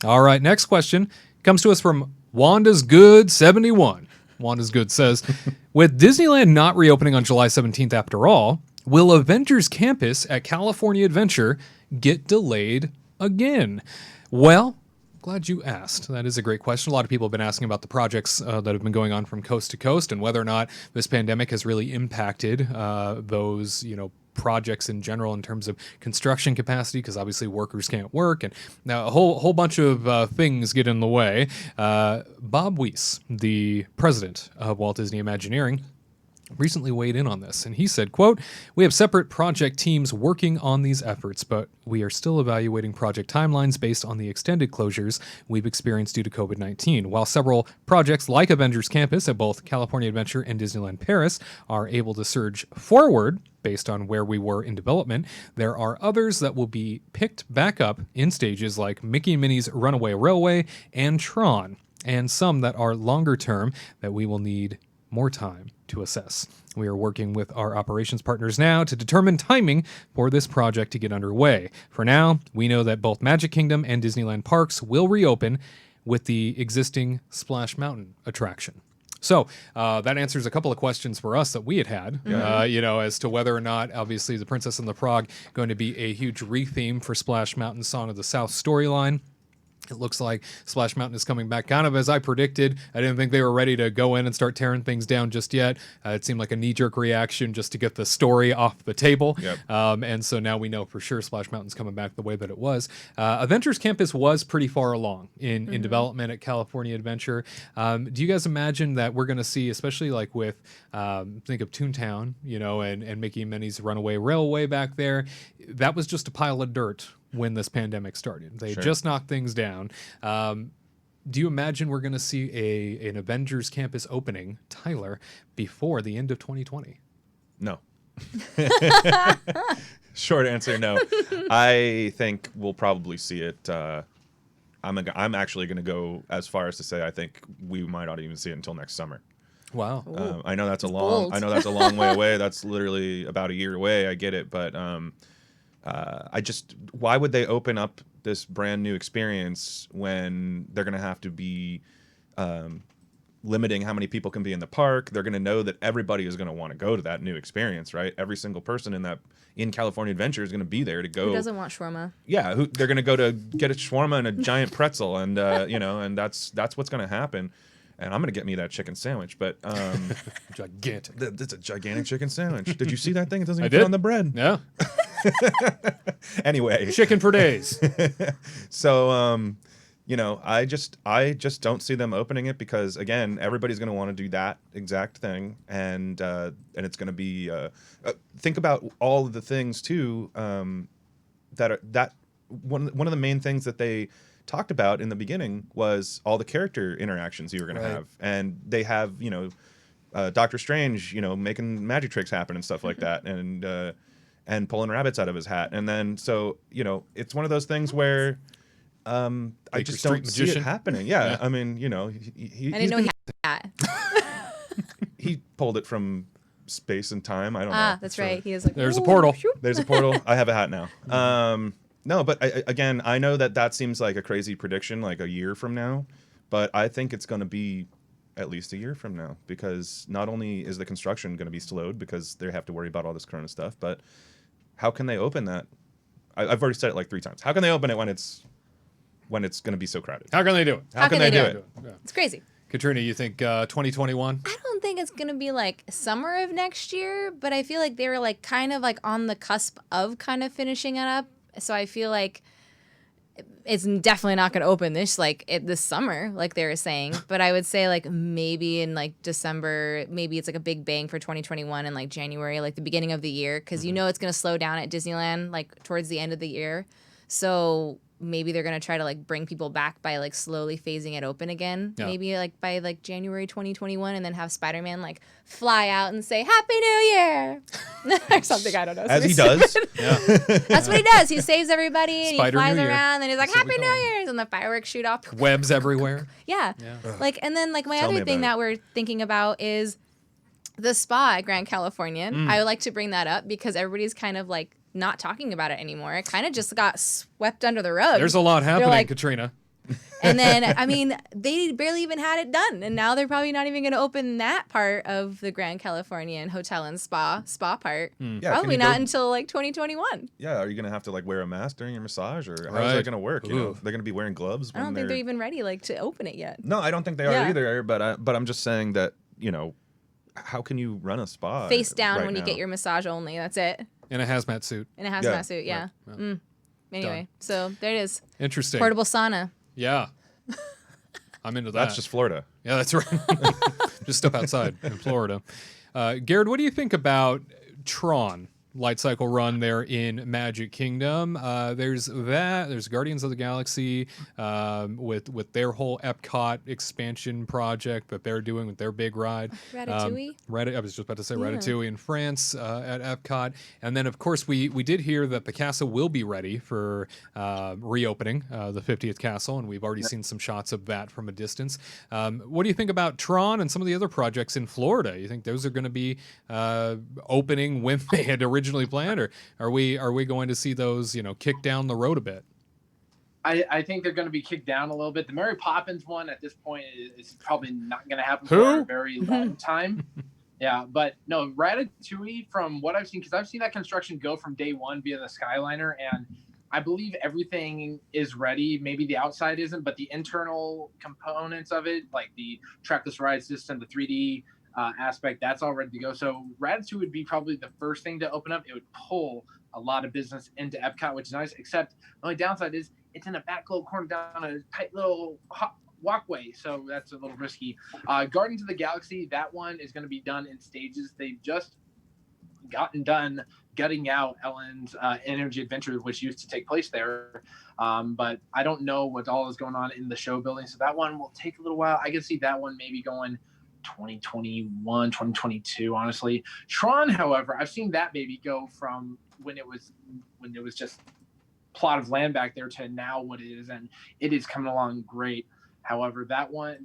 All right, next question comes to us from Wanda's Good 71. Wanda's Good says, with Disneyland not reopening on July 17th after all, will Avengers Campus at California Adventure get delayed again? Well, glad you asked. That is a great question. A lot of people have been asking about the projects that have been going on from coast to coast and whether or not this pandemic has really impacted those, projects in general in terms of construction capacity, because obviously workers can't work, and now a whole bunch of things get in the way. Bob Weiss, the president of Walt Disney Imagineering, recently weighed in on this, and he said, quote, "We have separate project teams working on these efforts, but we are still evaluating project timelines based on the extended closures we've experienced due to COVID-19. While several projects like Avengers Campus at both California Adventure and Disneyland Paris are able to surge forward based on where we were in development, there are others that will be picked back up in stages like Mickey and Minnie's Runaway Railway and Tron, and some that are longer term that we will need more time to assess. We are working with our operations partners now to determine timing for this project to get underway. For now, we know that both Magic Kingdom and Disneyland Parks will reopen with the existing Splash Mountain attraction." So that answers a couple of questions for us that we had, as to whether or not, obviously, The Princess and the Frog going to be a huge retheme for Splash Mountain Song of the South storyline. It looks like Splash Mountain is coming back kind of as I predicted. I didn't think they were ready to go in and start tearing things down just yet. It seemed like a knee-jerk reaction just to get the story off the table. Yep. And so now we know for sure Splash Mountain's coming back the way that it was. Avengers Campus was pretty far along in development at California Adventure. Do you guys imagine that we're going to see, especially like with, think of Toontown, and Mickey and Minnie's Runaway Railway back there, that was just a pile of dirt when this pandemic started. They just knocked things down. Do you imagine we're going to see an Avengers Campus opening, Tyler, before the end of 2020? No. Short answer, no. I think we'll probably see it. I'm actually going to go as far as to say I think we might not even see it until next summer. Wow. I know that's a bold. long way away. That's literally about a year away. I get it, but why would they open up this brand new experience when they're going to have to be limiting how many people can be in the park? They're going to know that everybody is going to want to go to that new experience, right? Every single person in California Adventure is going to be there to go. Who doesn't want shawarma? Yeah, they're going to go to get a shawarma and a giant pretzel, and and that's what's going to happen. And I'm going to get me that chicken sandwich, but Gigantic. It's a gigantic chicken sandwich. Did you see that thing? It doesn't I even fit did. on the bread. Yeah. Anyway, Chicken for days. so I just don't see them opening it because again, everybody's going to want to do that exact thing, and it's going to be think about all of the things too that one of the main things that they talked about in the beginning was all the character interactions you were going to have, and they have Doctor Strange making magic tricks happen and stuff like that, and pulling rabbits out of his hat, and then so it's one of those things where I just don't see it happening. Yeah. I mean he I didn't know he had that. he pulled it from space and time. I don't know. That's right. He is like, There's a portal. There's a portal. I have a hat now. No, but I know that seems like a crazy prediction, like a year from now, but I think it's going to be at least a year from now, because not only is the construction going to be slowed because they have to worry about all this Corona stuff, but how can they open that? I've already said it like 3 times. How can they open it when it's going to be so crowded? How can they do it? How can they do it? Yeah. it's crazy. Katrina, you think 2021? I don't think it's gonna be like summer of next year, but I feel like they were like kind of like on the cusp of kind of finishing it up. So I feel like it's definitely not going to open this summer, like they were saying. But I would say like maybe in like December, maybe it's like a big bang for 2021 in like January, like the beginning of the year, because it's going to slow down at Disneyland like towards the end of the year. So maybe they're going to try to like bring people back by like slowly phasing it open again. Yeah. Maybe like by like January 2021, and then have Spider-Man like fly out and say Happy New Year or something. I don't know. As he does. Yeah. That's what he does. He saves everybody and Spider he flies New Year. around and he's like That's what Happy we New call it. Year's, and the fireworks shoot off. Webs everywhere. Yeah. Like, and then like my Tell me other thing about that we're thinking about is the spa at Grand Californian. I would like to bring that up because everybody's kind of like not talking about it anymore. It kind of just got swept under the rug. There's a lot happening, like- Katrina. And then, I mean, they barely even had it done. And now they're probably not even going to open that part of the Grand Californian Hotel and Spa part. Yeah, can Probably you not go- until like 2021. Yeah, are you gonna have to like wear a mask during your massage, or how's Right. that gonna work? You know, Ooh. they're gonna be wearing gloves. I don't think they're even ready like to open it yet. No, I don't think they are Yeah. either. But I'm just saying that, you know, how can you run a spa Face down right when you now? get your massage only. That's it. In a hazmat suit. In a hazmat Yeah, suit, yeah. right. Anyway, Done. so there it is. Interesting. Portable sauna. Yeah. I'm into that. That's just Florida. Yeah, that's right. Just step outside in Florida. Garrett, what do you think about Tron light cycle run there in Magic Kingdom? There's that. There's Guardians of the Galaxy with their whole Epcot expansion project that they're doing with their big ride. Ratatouille? I was just about to say Yeah. Ratatouille in France at Epcot. And then, of course, we did hear that the castle will be ready for reopening, the 50th castle, and we've already seen some shots of that from a distance. What do you think about Tron and some of the other projects in Florida? You think those are going to be opening when they had originally planned, or are we going to see those, kicked down the road a bit? I think they're going to be kicked down a little bit. The Mary Poppins one at this point is probably not going to happen Who? for a very long time. Yeah, but no, Ratatouille, from what I've seen, because I've seen that construction go from day one via the Skyliner, and I believe everything is ready. Maybe the outside isn't, but the internal components of it, like the trackless ride system, the 3D aspect, that's all ready to go. So Ratatouille would be probably the first thing to open up. It would pull a lot of business into Epcot, which is nice, except the only downside is it's in a back little corner down a tight little walkway, so that's a little risky. Guardians of the Galaxy, that one is going to be done in stages. They've just gotten done gutting out Ellen's Energy Adventure, which used to take place there, but I don't know what all is going on in the show building, so that one will take a little while. I can see that one maybe going 2021, 2022, honestly. Tron, however, I've seen that baby go from when it was just plot of land back there to now what it is, and it is coming along great. However, that one,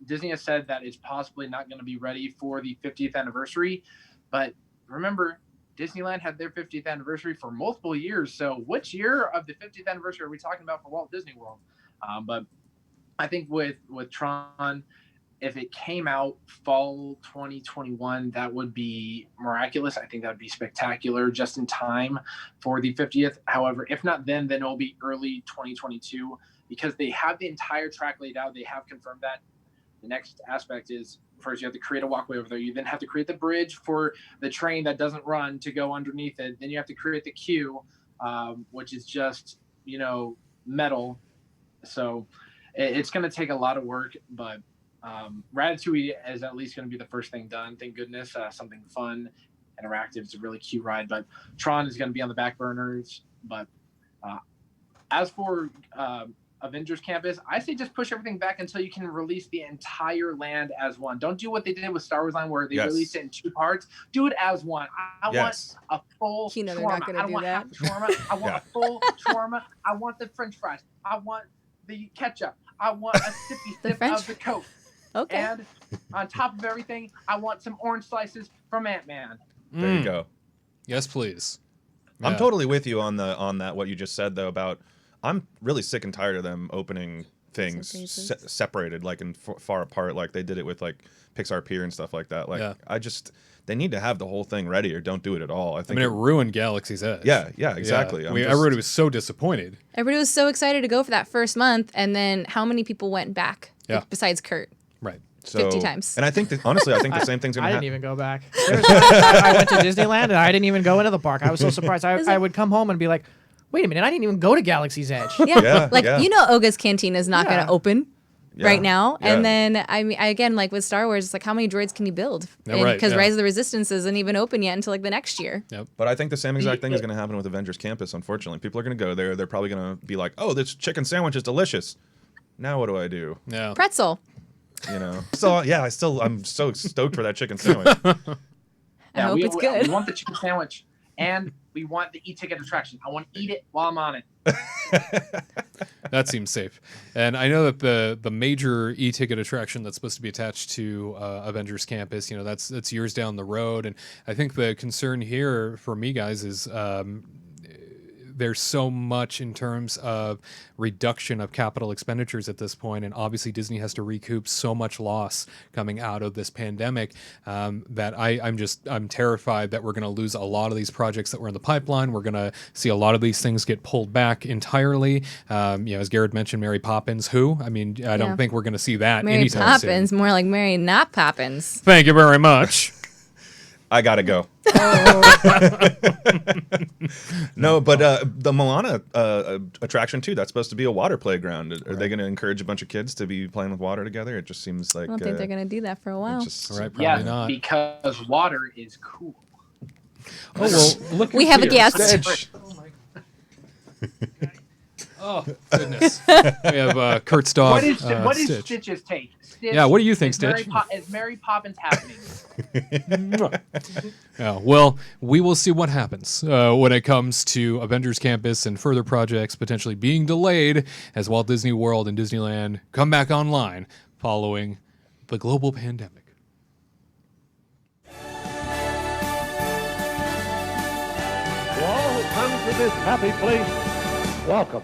Disney has said that it's possibly not going to be ready for the 50th anniversary, but remember, Disneyland had their 50th anniversary for multiple years, so which year of the 50th anniversary are we talking about for Walt Disney World? But I think with Tron, if it came out fall 2021, that would be miraculous. I think that would be spectacular, just in time for the 50th. However, if not then it'll be early 2022, because they have the entire track laid out. They have confirmed that. The next aspect is, first you have to create a walkway over there. You then have to create the bridge for the train that doesn't run to go underneath it. Then you have to create the queue, which is just, metal. So it's going to take a lot of work, but Ratatouille is at least going to be the first thing done. Thank goodness. Something fun, interactive. It's a really cute ride, but Tron is going to be on the back burners. But as for Avengers Campus, I say just push everything back until you can release the entire land as one. Don't do what they did with Star Wars Line, where they released it in two parts. Do it as one. I want a full They're shawarma. not I gonna don't do want that. half the shawarma. I want a full shawarma. I want the French fries. I want the ketchup. I want a sippy sip French of the Coke. Okay. And on top of everything, I want some orange slices from Ant-Man. There you go. Yes, please. I'm Yeah. totally with you on that. What you just said though about, I'm really sick and tired of them opening things separated, like in far apart, like they did it with like Pixar Pier and stuff like that. Like they need to have the whole thing ready, or don't do it at all. I think it ruined Galaxy's Edge. Yeah, exactly. Everybody was so disappointed. Everybody was so excited to go for that first month, and then how many people went back? Yeah. Besides Kurt. Right. 50 times. And I think that, honestly, I think the same thing's going to I happen. didn't even go back. There was I went to Disneyland and I didn't even go into the park. I was so surprised. I would come home and be like, wait a minute, I didn't even go to Galaxy's Edge. Yeah. Oga's Canteen is not going to open right now. Yeah. And then, again, like with Star Wars, it's like, how many droids can you build? Right, Because Rise of the Resistance isn't even open yet until like the next year. Yep. But I think the same exact thing is going to happen with Avengers Campus, unfortunately. People are going to go there. They're probably going to be like, oh, this chicken sandwich is delicious. Now what do I do? Yeah. Pretzel. So, yeah, I'm so stoked for that chicken sandwich. I hope it's good. We want the chicken sandwich, and we want the e-ticket attraction. I want to eat it while I'm on it. That seems safe. And I know that the major e-ticket attraction that's supposed to be attached to Avengers Campus, that's years down the road. And I think the concern here for me, guys, is there's so much in terms of reduction of capital expenditures at this point, and obviously Disney has to recoup so much loss coming out of this pandemic that I'm terrified that we're going to lose a lot of these projects that were in the pipeline. We're going to see a lot of these things get pulled back entirely. As Garrett mentioned, Mary Poppins, I don't think we're going to see that Mary anytime Poppins, soon. more like Mary Not Poppins. Thank you very much. I gotta go. No, but the Moana attraction too. That's supposed to be a water playground. Are they going to encourage a bunch of kids to be playing with water together? It just seems like I don't think they're going to do that for a while. Right, probably Yeah, not. because water is cool. Oh well, look. We have a guest. Stitch. Oh goodness. We have Kurt's dog. What is Stitch. Stitch's take? Stitch, Yeah, what do you think, is Mary Stitch? Is Mary Poppins happening? Yeah, well, we will see what happens when it comes to Avengers Campus and further projects potentially being delayed as Walt Disney World and Disneyland come back online following the global pandemic. To all who come to this happy place, welcome.